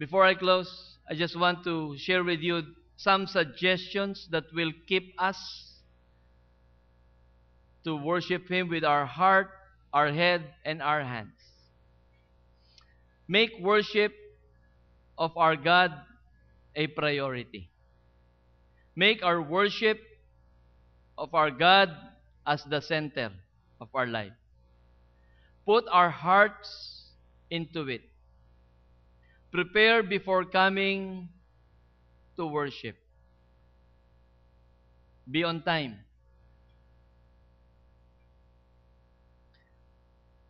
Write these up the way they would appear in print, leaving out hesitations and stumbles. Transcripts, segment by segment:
Before I close, I just want to share with you some suggestions that will keep us to worship Him with our heart, our head, and our hands. Make worship of our God a priority. Make our worship of our God as the center of our life. Put our hearts into it. Prepare before coming to worship. Be on time.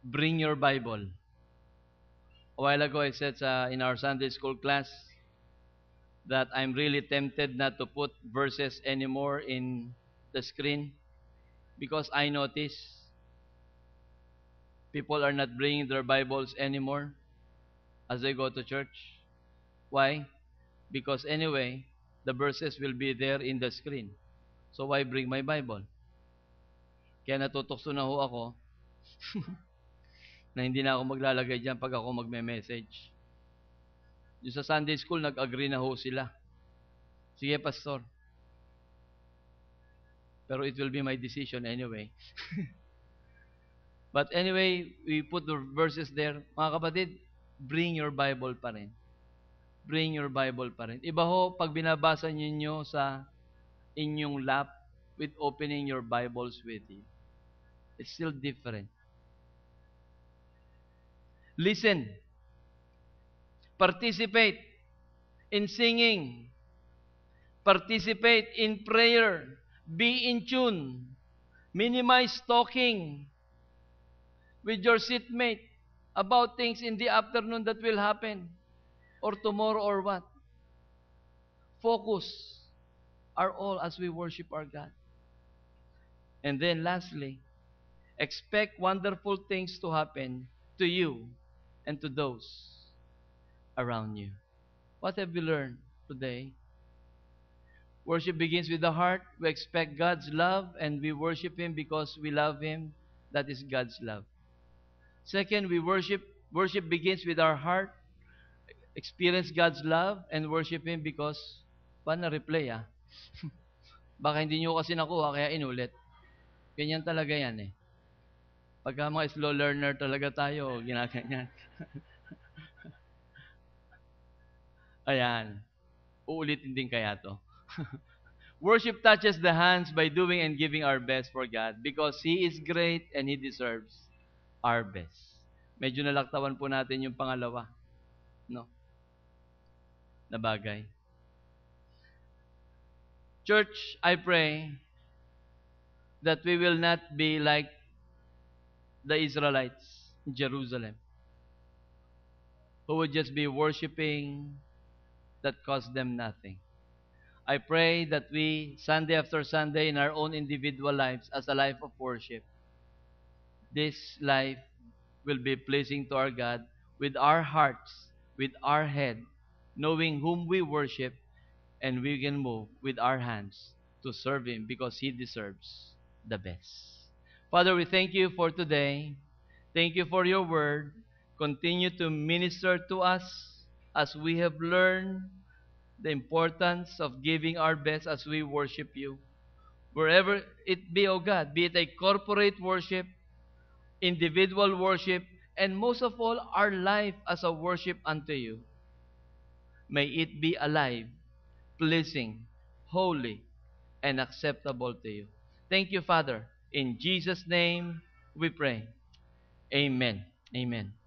Bring your Bible. A while ago, I said in our Sunday school class that I'm really tempted not to put verses anymore in the screen because I notice people are not bringing their Bibles anymore as they go to church. Why? Because anyway, the verses will be there in the screen. So why bring my Bible? Kaya natutokso na ho ako na hindi na ako maglalagay dyan pag ako magme-message. Yung sa Sunday school, nag-agree na ho sila. Sige, Pastor. Pero it will be my decision anyway. But anyway, we put the verses there. Mga kapatid, bring your Bible pa rin. Bring your Bible pa rin. Iba ho, pag binabasa ninyo sa inyong lap with opening your Bibles with you. It's still different. Listen. Participate in singing. Participate in prayer. Be in tune. Minimize talking with your seatmate about things in the afternoon that will happen or tomorrow or what. Focus are all as we worship our God. And then lastly, expect wonderful things to happen to you and to those around you. What have we learned today? Worship begins with the heart. We expect God's love and we worship Him because we love Him. That is God's love. Second, worship begins with our heart. Experience God's love and worship Him because, paano replay Baka hindi nyo kasi nakuha kaya inulit. Ganyan talaga yan Pagka mga slow learner talaga tayo, ginaganyan. Ayan. Uulitin din kaya to. Worship touches the hands by doing and giving our best for God because He is great and He deserves our best. Medyo nalaktawan po natin yung pangalawa. No? Na bagay. Church, I pray that we will not be like the Israelites in Jerusalem who would just be worshiping that cost them nothing. I pray that we, Sunday after Sunday, in our own individual lives, as a life of worship, this life will be pleasing to our God with our hearts, with our head, knowing whom we worship, and we can move with our hands to serve Him because He deserves the best. Father, we thank You for today. Thank You for Your word. Continue to minister to us as we have learned the importance of giving our best as we worship You. Wherever it be, O God, be it a corporate worship, individual worship, and most of all, our life as a worship unto You. May it be alive, pleasing, holy, and acceptable to You. Thank You, Father. In Jesus' name we pray. Amen. Amen.